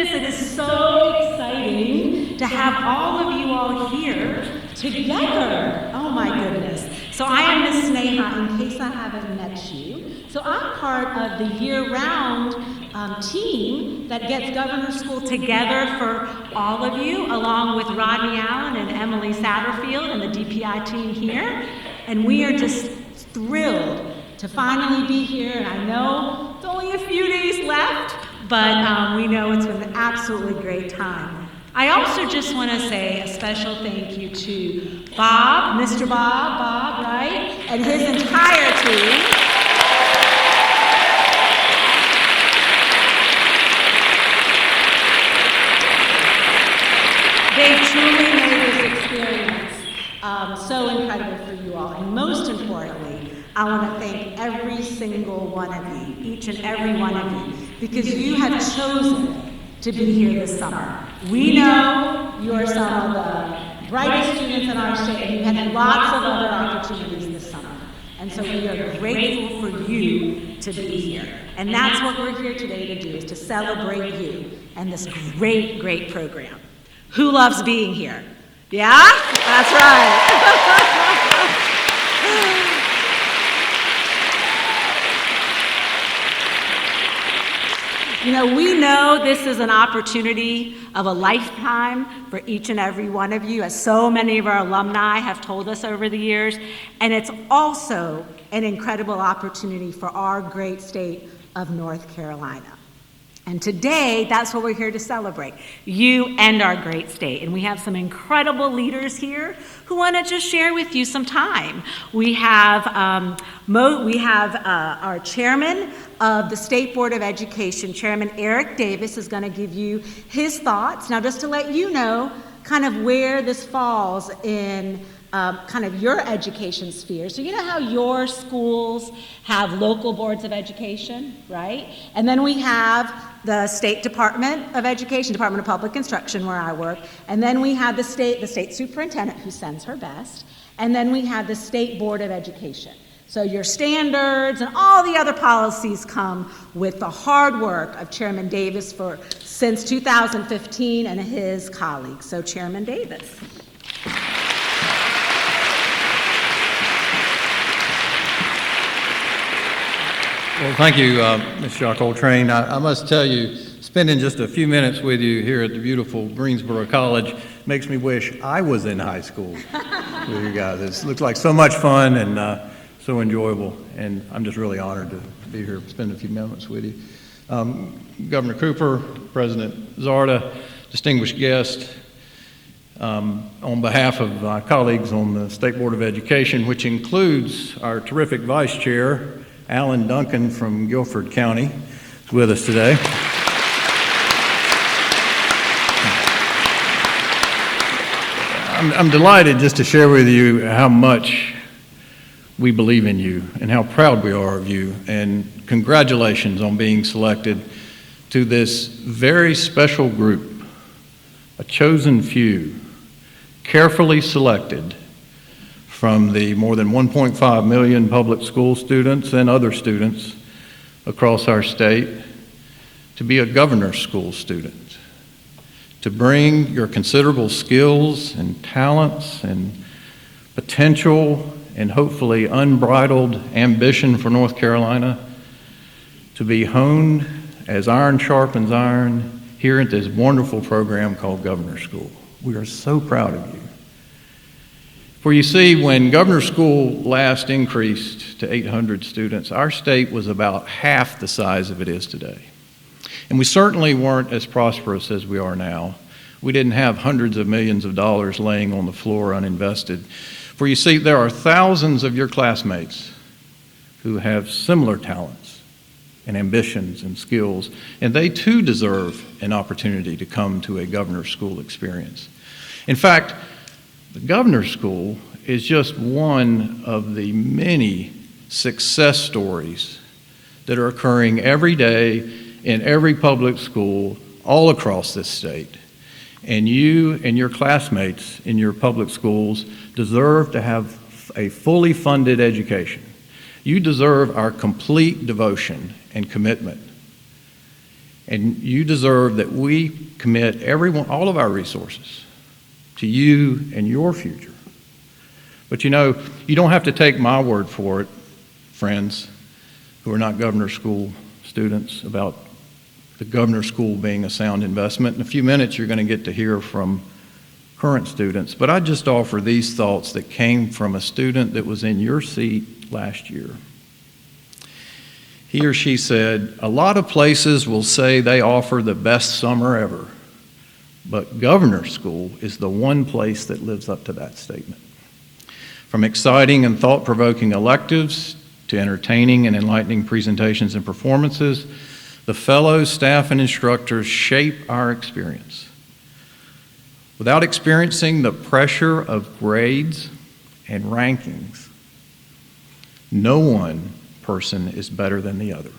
goodness, it is so exciting to have all of you all here together. Oh my goodness. So I am Miss Sneha, in case I haven't met you. So I'm part of the year-round team that gets Governor School together for all of you, along with Rodney Allen and Emily Satterfield and the DPI team here. And we are just thrilled to finally be here. And I know it's only a few days left, but we know it's been an absolutely great time. I also just want to say a special thank you to Bob, Mr. Bob, right, and his entire team. They truly made this experience so incredible for you all. And most importantly, I want to thank every single one of you, each and every one of you, because you have chosen to be here this summer. We know you are some of the brightest students in our state, and you had lots of other opportunities this summer. And so we are grateful for you to be here. And that's what we're here today to do, is to celebrate you and this great, great program. Who loves being here? Yeah? That's right. You know, we know this is an opportunity of a lifetime for each and every one of you, as so many of our alumni have told us over the years, and it's also an incredible opportunity for our great state of North Carolina. And today, that's what we're here to celebrate, you and our great state. And we have some incredible leaders here who want to just share with you some time. We have our chairman of the State Board of Education, Chairman Eric Davis, is going to give you his thoughts. Now, just to let you know kind of where this falls in kind of your education sphere. So you know how your schools have local boards of education, right? And then we have the State Department of Education, Department of Public Instruction, where I work. And then we have the state superintendent, who sends her best. And then we have the State Board of Education. So your standards and all the other policies come with the hard work of Chairman Davis since 2015 and his colleagues. So Chairman Davis. Well, thank you, Ms. Shaw-Coltrane. I must tell you, spending just a few minutes with you here at the beautiful Greensboro College makes me wish I was in high school with you guys. It looks like so much fun and so enjoyable, and I'm just really honored to be here, spend a few moments with you. Governor Cooper, President Zarda, distinguished guests, on behalf of my colleagues on the State Board of Education, which includes our terrific Vice Chair, Alan Duncan from Guilford County, is with us today. I'm delighted just to share with you how much we believe in you and how proud we are of you, and congratulations on being selected to this very special group, a chosen few, carefully selected from the more than 1.5 million public school students and other students across our state to be a governor's school student, to bring your considerable skills and talents and potential and hopefully unbridled ambition for North Carolina to be honed as iron sharpens iron here at this wonderful program called Governor's School. We are so proud of you. For you see, when Governor's School last increased to 800 students, our state was about half the size of it is today. And we certainly weren't as prosperous as we are now. We didn't have hundreds of millions of dollars laying on the floor uninvested. For you see, there are thousands of your classmates who have similar talents and ambitions and skills, and they too deserve an opportunity to come to a Governor's School experience. In fact, the Governor's School is just one of the many success stories that are occurring every day in every public school all across this state. And you and your classmates in your public schools deserve to have a fully funded education. You deserve our complete devotion and commitment. And you deserve that we commit all of our resources to you and your future. But you know, you don't have to take my word for it, friends who are not governor's school students, about the governor's school being a sound investment. In a few minutes, you're going to get to hear from current students. But I just offer these thoughts that came from a student that was in your seat last year. He or she said, "A lot of places will say they offer the best summer ever, but governor's school is the one place that lives up to that statement." From exciting and thought-provoking electives to entertaining and enlightening presentations and performances, the fellows, staff, and instructors shape our experience. Without experiencing the pressure of grades and rankings, no one person is better than the other.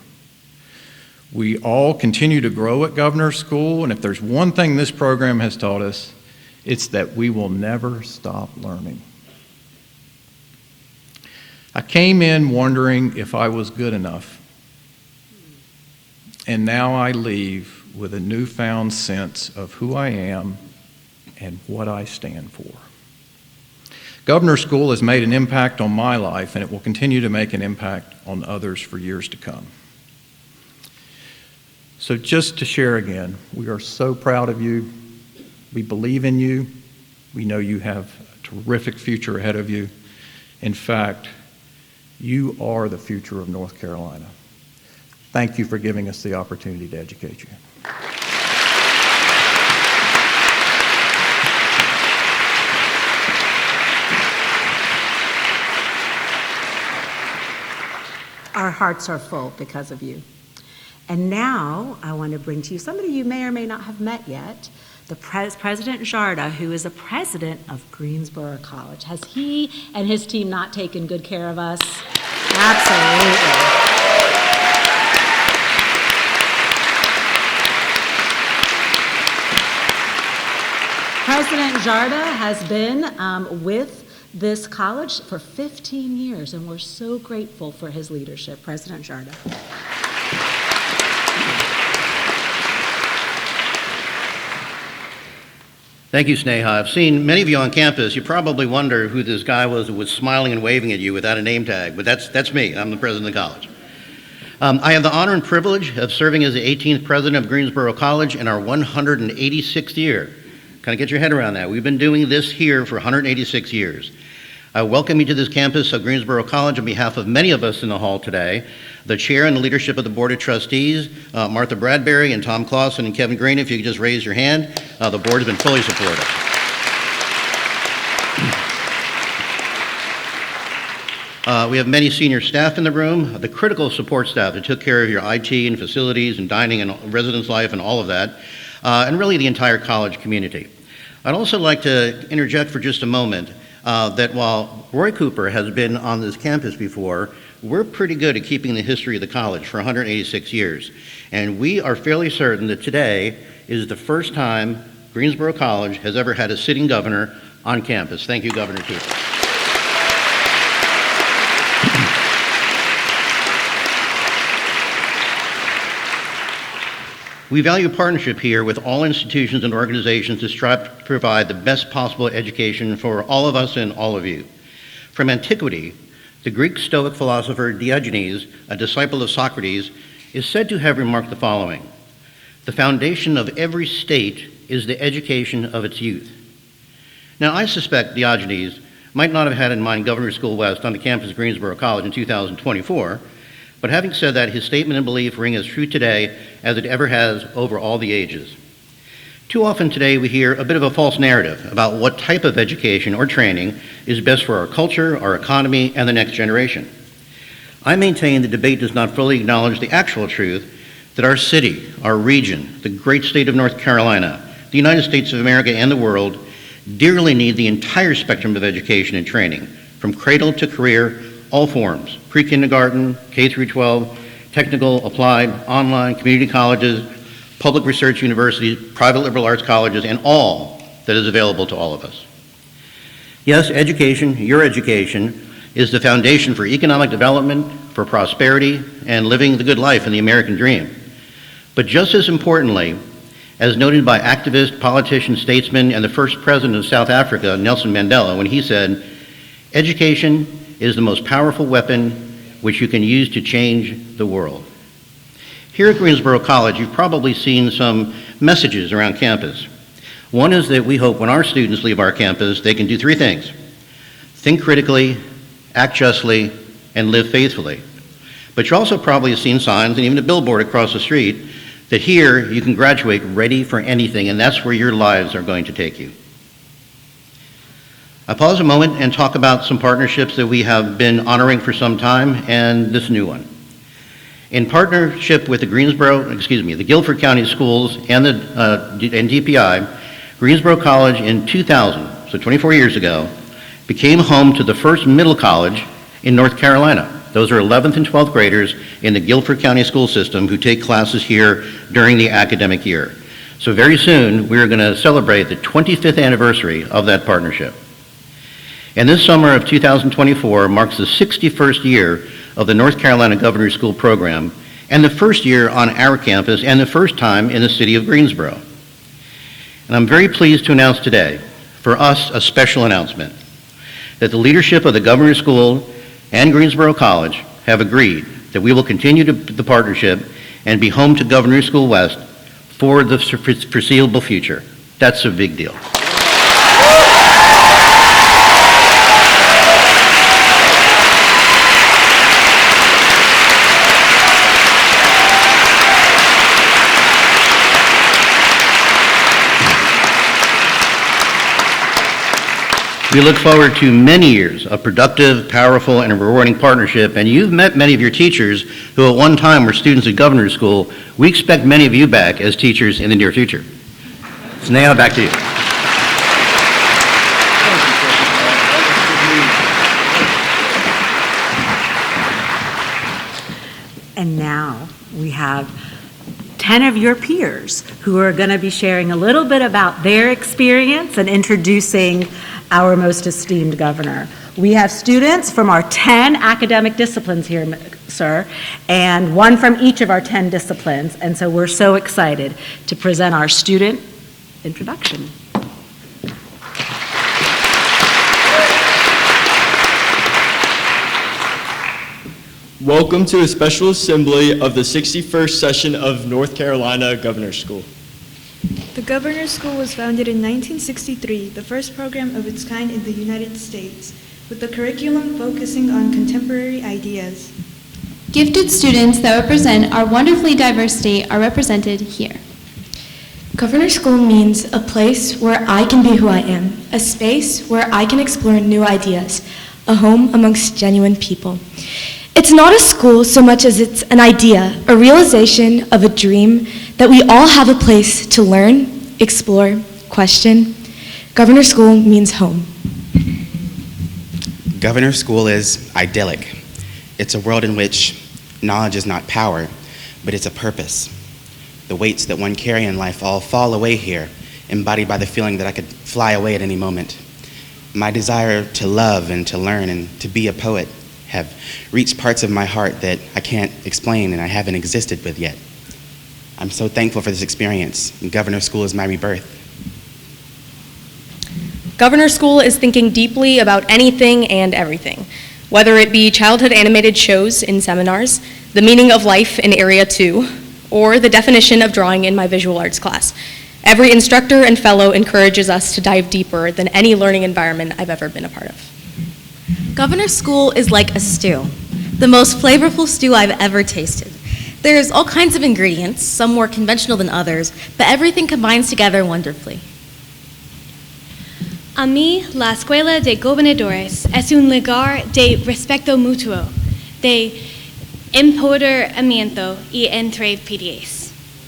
We all continue to grow at Governor's School, and if there's one thing this program has taught us, it's that we will never stop learning. I came in wondering if I was good enough, and now I leave with a newfound sense of who I am and what I stand for. Governor's School has made an impact on my life, and it will continue to make an impact on others for years to come. So just to share again, we are so proud of you. We believe in you. We know you have a terrific future ahead of you. In fact, you are the future of North Carolina. Thank you for giving us the opportunity to educate you. Our hearts are full because of you. And now I want to bring to you somebody you may or may not have met yet, the President Jarda, who is the president of Greensboro College. Has he and his team not taken good care of us? Absolutely. President Jarda has been with this college for 15 years, and we're so grateful for his leadership. President Jarda. Thank you, Sneha. I've seen many of you on campus. You probably wonder who this guy was that was smiling and waving at you without a name tag, but that's me. I'm the president of the college. I have the honor and privilege of serving as the 18th president of Greensboro College in our 186th year. Kind of get your head around that. We've been doing this here for 186 years. I welcome you to this campus of Greensboro College on behalf of many of us in the hall today, the chair and the leadership of the Board of Trustees, Martha Bradbury and Tom Clausen and Kevin Green. If you could just raise your hand, the board has been fully supportive. We have many senior staff in the room, the critical support staff that took care of your IT and facilities and dining and residence life and all of that, and really the entire college community. I'd also like to interject for just a moment that while Roy Cooper has been on this campus before, we're pretty good at keeping the history of the college for 186 years. And we are fairly certain that today is the first time Greensboro College has ever had a sitting governor on campus. Thank you, Governor Cooper. We value partnership here with all institutions and organizations to strive to provide the best possible education for all of us and all of you. From antiquity, the Greek Stoic philosopher Diogenes, a disciple of Socrates, is said to have remarked the following: "The foundation of every state is the education of its youth." Now, I suspect Diogenes might not have had in mind Governor's School West on the campus of Greensboro College in 2024, but having said that, his statement and belief ring as true today as it ever has over all the ages. Too often today we hear a bit of a false narrative about what type of education or training is best for our culture, our economy, and the next generation. I maintain the debate does not fully acknowledge the actual truth that our city, our region, the great state of North Carolina, the United States of America, and the world dearly need the entire spectrum of education and training, from cradle to career, all forms, pre-kindergarten, K through 12, technical, applied, online, community colleges, public research universities, private liberal arts colleges, and all that is available to all of us. Yes, education, your education, is the foundation for economic development, for prosperity, and living the good life in the American dream. But just as importantly, as noted by activist, politician, statesman, and the first president of South Africa, Nelson Mandela, when he said, "Education is the most powerful weapon which you can use to change the world." Here at Greensboro College, you've probably seen some messages around campus. One is that we hope when our students leave our campus, they can do three things: think critically, act justly, and live faithfully. But you also probably have seen signs and even a billboard across the street that here you can graduate ready for anything, and that's where your lives are going to take you. I pause a moment and talk about some partnerships that we have been honoring for some time, and this new one. In partnership with the Guilford County Schools and DPI, Greensboro College in 2000, so 24 years ago, became home to the first middle college in North Carolina. Those are 11th and 12th graders in the Guilford County school system who take classes here during the academic year. So very soon, we are going to celebrate the 25th anniversary of that partnership. And this summer of 2024 marks the 61st year of the North Carolina Governor's School program, and the first year on our campus, and the first time in the city of Greensboro. And I'm very pleased to announce today, for us, a special announcement, that the leadership of the Governor's School and Greensboro College have agreed that we will continue the partnership and be home to Governor's School West for the foreseeable future. That's a big deal. We look forward to many years of productive, powerful, and rewarding partnership, and you've met many of your teachers who at one time were students at Governor's School. We expect many of you back as teachers in the near future. Sneha, back to you. And now we have 10 of your peers who are going to be sharing a little bit about their experience and introducing our most esteemed governor. We have students from our 10 academic disciplines here, sir, and one from each of our 10 disciplines, and so we're so excited to present our student introduction. Welcome to a special assembly of the 61st session of North Carolina Governor's School. The Governor's School was founded in 1963, the first program of its kind in the United States, with the curriculum focusing on contemporary ideas. Gifted students that represent our wonderfully diverse state are represented here. Governor School means a place where I can be who I am, a space where I can explore new ideas, a home amongst genuine people. It's not a school so much as it's an idea, a realization of a dream that we all have a place to learn, explore, question. Governor School means home. Governor School is idyllic. It's a world in which knowledge is not power, but it's a purpose. The weights that one carry in life all fall away here, embodied by the feeling that I could fly away at any moment. My desire to love and to learn and to be a poet have reached parts of my heart that I can't explain and I haven't existed with yet. I'm so thankful for this experience. Governor School is my rebirth. Governor School is thinking deeply about anything and everything, whether it be childhood animated shows in seminars, the meaning of life in Area 2, or the definition of drawing in my visual arts class. Every instructor and fellow encourages us to dive deeper than any learning environment I've ever been a part of. Governor School is like a stew, the most flavorful stew I've ever tasted. There's all kinds of ingredients, some more conventional than others, but everything combines together wonderfully. A mí, la Escuela de Gobernadores es un lugar de respeto mutuo, de empoderamiento y entrepiedad.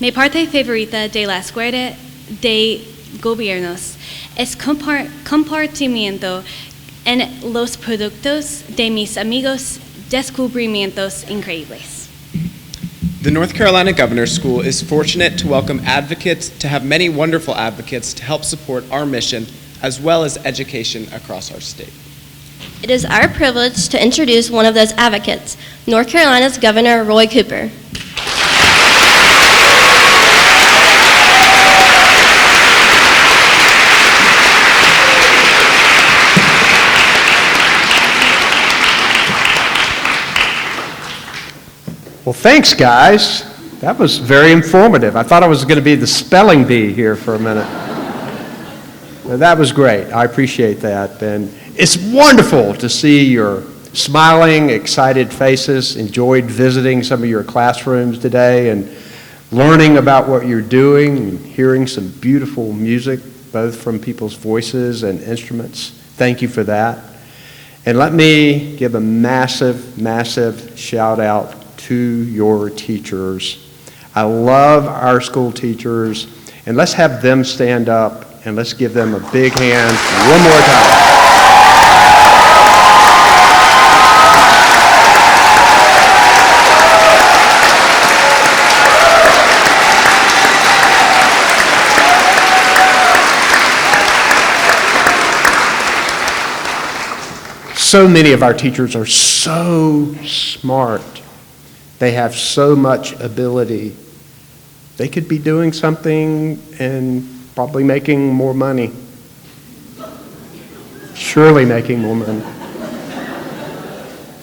Mi parte favorita de la Escuela de Gobiernos es compartimiento en los productos de mis amigos, descubrimientos increíbles. The North Carolina Governor's School is fortunate to welcome advocates, to have many wonderful advocates to help support our mission, as well as education across our state. It is our privilege to introduce one of those advocates, North Carolina's Governor Roy Cooper. thanks, guys. That was very informative. I thought I was going to be the spelling bee here for a minute. That was great. I appreciate that. And it's wonderful to see your smiling, excited faces. Enjoyed visiting some of your classrooms today and learning about what you're doing and hearing some beautiful music, both from people's voices and instruments. Thank you for that. And let me give a massive, massive shout out to your teachers. I love our school teachers, and let's have them stand up and let's give them a big hand one more time. So many of our teachers are so smart. They have so much ability. They could be doing something and probably making more money. Surely making more money.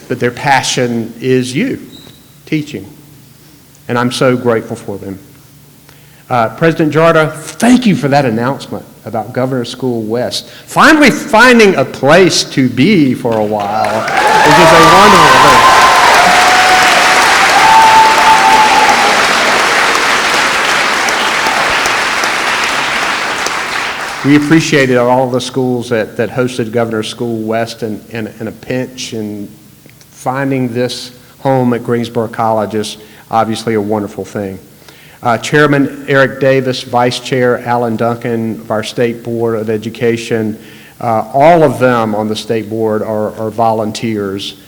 But their passion is you, teaching. And I'm so grateful for them. President Jarda, thank you for that announcement about Governor's School West. Finally finding a place to be for a while, which is a wonderful thing. We appreciated all the schools that hosted Governor's School West in a pinch, and finding this home at Greensboro College is obviously a wonderful thing. Chairman Eric Davis, Vice Chair Alan Duncan of our State Board of Education, all of them on the State Board are volunteers,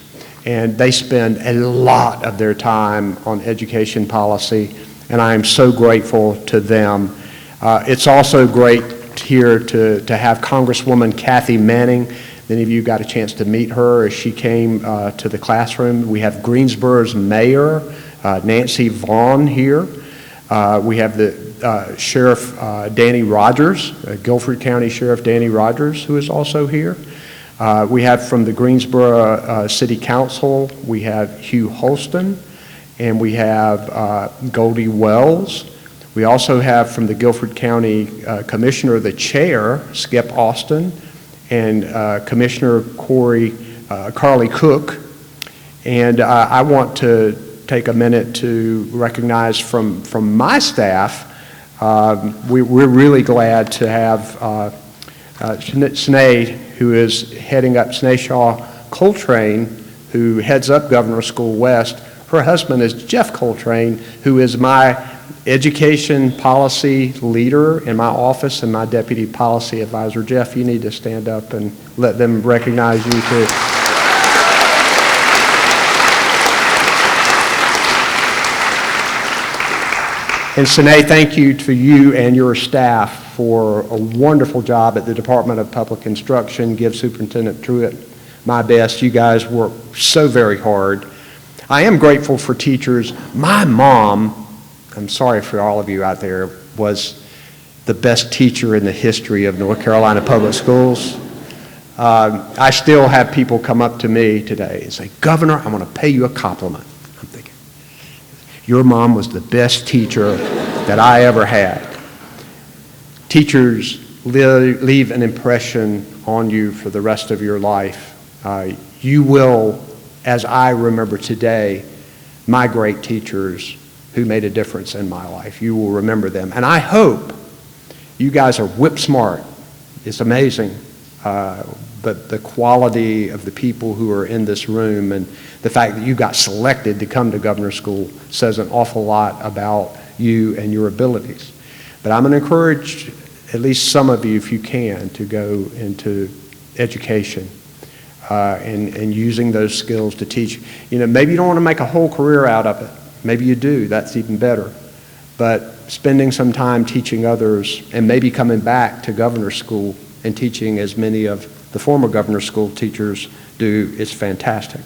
and they spend a lot of their time on education policy, and I am so grateful to them. It's also great here to have Congresswoman Kathy Manning. Many of you got a chance to meet her as she came to the classroom. We have Greensboro's Mayor, Nancy Vaughn, here. We have the Sheriff Danny Rogers, Guilford County Sheriff Danny Rogers, who is also here. We have from the Greensboro City Council, we have Hugh Holston, and we have Goldie Wells. We also have from the Guilford County Commissioner, the Chair, Skip Austin, and Commissioner Carly Cook. And I want to take a minute to recognize from my staff, we're really glad to have Sinead, who is heading up Snayshaw Coltrane, who heads up Governor School West. Her husband is Jeff Coltrane, who is my education policy leader in my office and my deputy policy advisor. Jeff, you need to stand up and let them recognize you too. And Sinead, thank you to you and your staff for a wonderful job at the Department of Public Instruction. Give Superintendent Truitt my best. You guys work so very hard. I am grateful for teachers. My mom, I'm sorry for all of you out there, was the best teacher in the history of North Carolina Public Schools. I still have people come up to me today and say, Governor, I want to pay you a compliment. I'm thinking, your mom was the best teacher that I ever had. Teachers leave an impression on you for the rest of your life. You will, as I remember today, my great teachers who made a difference in my life. You will remember them. And I hope you guys are whip smart. It's amazing. But the quality of the people who are in this room and the fact that you got selected to come to Governor's School says an awful lot about you and your abilities. But I'm going to encourage at least some of you, if you can, to go into education and using those skills to teach. You know, maybe you don't want to make a whole career out of it. Maybe you do. That's even better. But spending some time teaching others and maybe coming back to Governor's School and teaching as many of the former Governor's School teachers do is fantastic.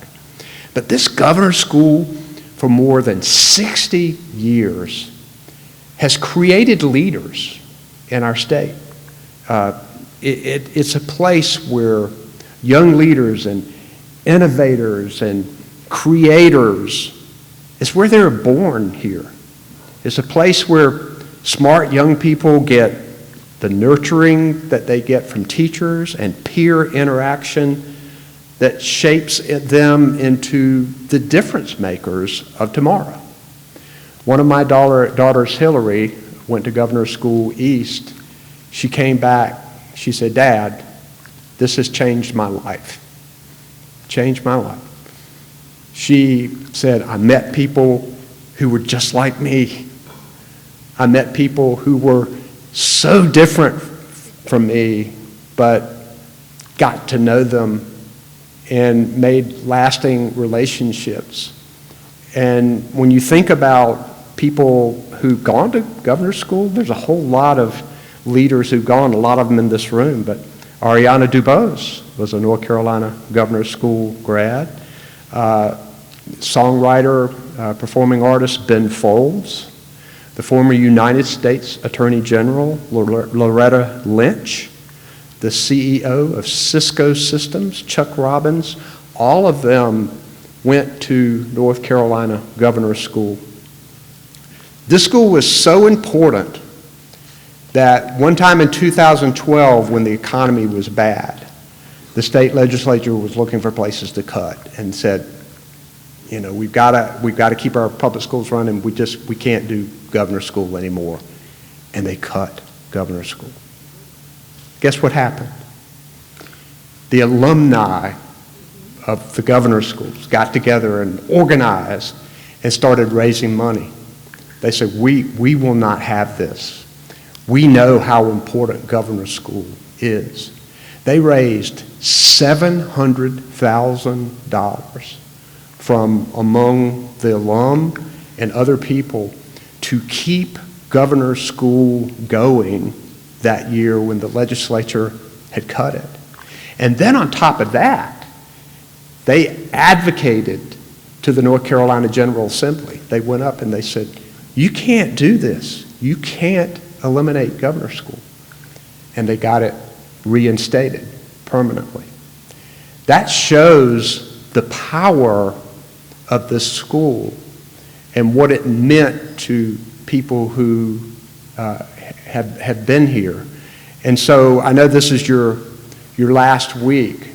But this Governor's School, for more than 60 years, has created leaders in our state. It's a place where young leaders and innovators and creators It's where they were born here. It's a place where smart young people get the nurturing that they get from teachers and peer interaction that shapes them into the difference makers of tomorrow. One of my daughters, Hillary, went to Governor's School East. She came back, she said, "Dad, this has changed my life. Changed my life." She said, "I met people who were just like me. I met people who were so different from me, but got to know them and made lasting relationships." And when you think about people who've gone to Governor's School, there's a whole lot of leaders who've gone, a lot of them in this room, but Ariana DuBose was a North Carolina Governor's School grad. Songwriter, performing artist Ben Folds, the former United States Attorney General Loretta Lynch, the CEO of Cisco Systems, Chuck Robbins, all of them went to North Carolina Governor's School. This school was so important that one time in 2012, when the economy was bad, the state legislature was looking for places to cut and said, you know, we've got to keep our public schools running. We can't do Governor's School anymore. And they cut Governor's School. Guess what happened? The alumni of the Governor's Schools got together and organized and started raising money. They said, we will not have this. We know how important Governor's School is. They raised $700,000 from among the alum and other people to keep Governor's School going that year when the legislature had cut it. And then on top of that, they advocated to the North Carolina General Assembly. They went up and they said, you can't do this. You can't eliminate Governor's School. And they got it reinstated permanently. That shows the power of this school and what it meant to people who have been here. And so I know this is your last week,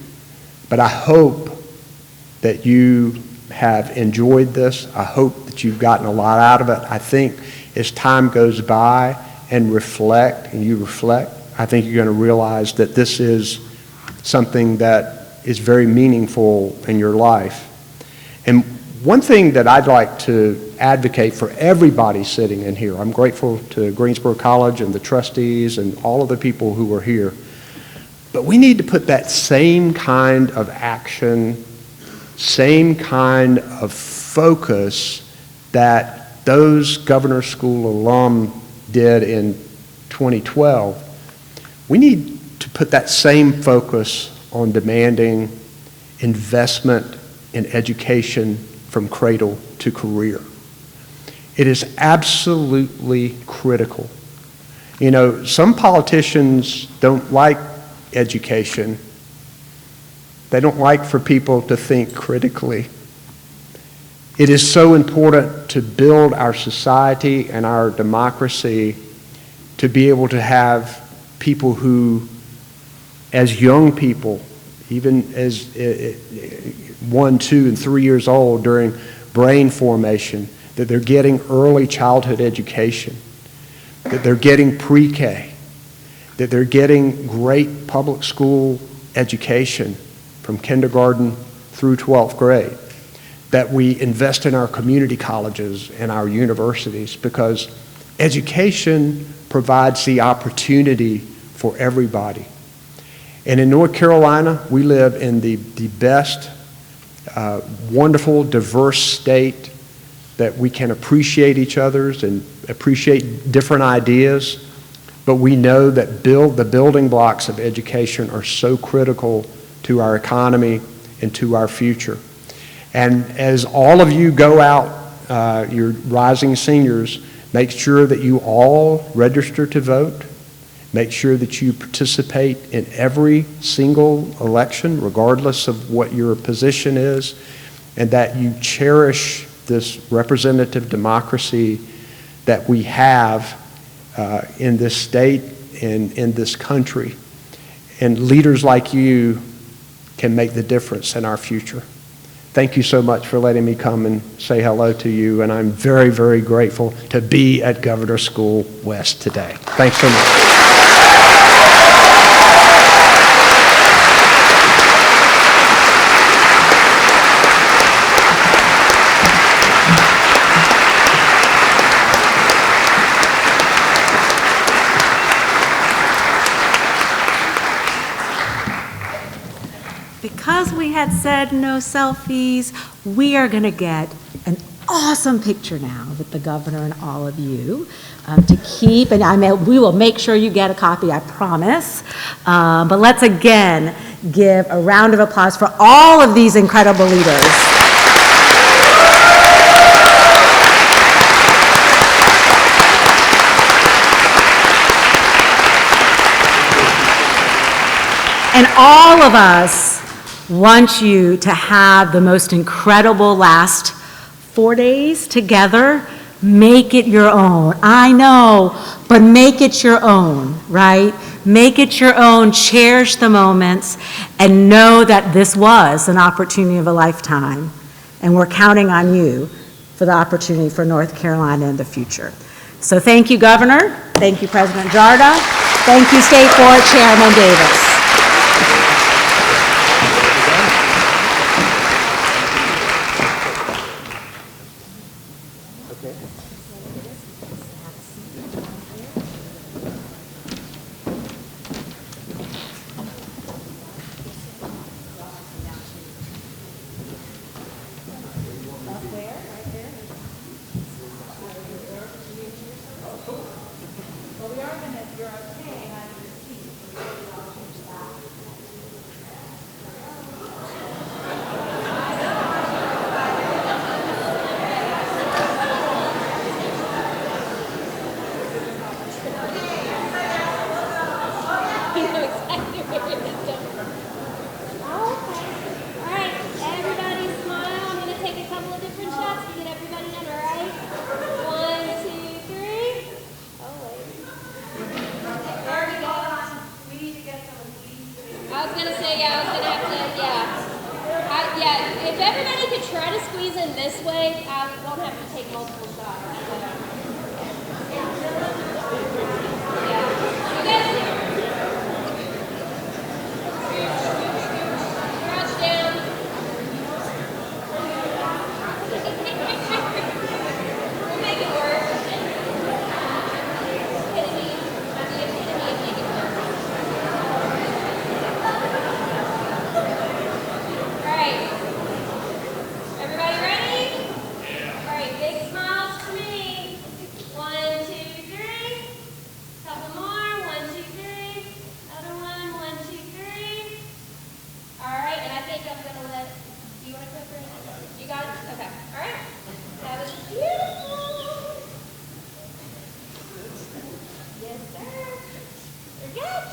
but I hope that you have enjoyed this. I hope that you've gotten a lot out of it. I think as time goes by and you reflect, I think you're going to realize that this is something that is very meaningful in your life. And one thing that I'd like to advocate for everybody sitting in here, I'm grateful to Greensboro College and the trustees and all of the people who are here, but we need to put that same kind of action, same kind of focus that those Governor's School alum did in 2012. We need to put that same focus on demanding investment in education from cradle to career. It is absolutely critical. You know, some politicians don't like education. They don't like for people to think critically. It is so important to build our society and our democracy to be able to have people who, as young people, even as 1, 2, and 3 years old during brain formation, that they're getting early childhood education, that they're getting pre-K, that they're getting great public school education from kindergarten through 12th grade, that we invest in our community colleges and our universities, because education provides the opportunity for everybody. And in North Carolina, we live in the best, wonderful, diverse state that we can appreciate each other's and appreciate different ideas, but we know that the building blocks of education are so critical to our economy and to our future. And as all of you go out, your rising seniors, make sure that you all register to vote. Make sure that you participate in every single election, regardless of what your position is, and that you cherish this representative democracy that we have in this state and in this country. And leaders like you can make the difference in our future. Thank you so much for letting me come and say hello to you, and I'm very, very grateful to be at Governor's School West today. Thanks so much. Because we had said no selfies, we are going to get an awesome picture now with the governor and all of you to keep, and we will make sure you get a copy, I promise. But let's again give a round of applause for all of these incredible leaders. And all of us want you to have the most incredible last 4 days together. Make it your own. I know, but make it your own, right? Make it your own, cherish the moments, and know that this was an opportunity of a lifetime. And we're counting on you for the opportunity for North Carolina in the future. So thank you, Governor. Thank you, President Jarda. Thank you, State Board Chairman Davis. If everybody could try to squeeze in this way, we won't have to take multiple shots. Crouch down. We'll make it work.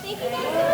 Thank you guys so much.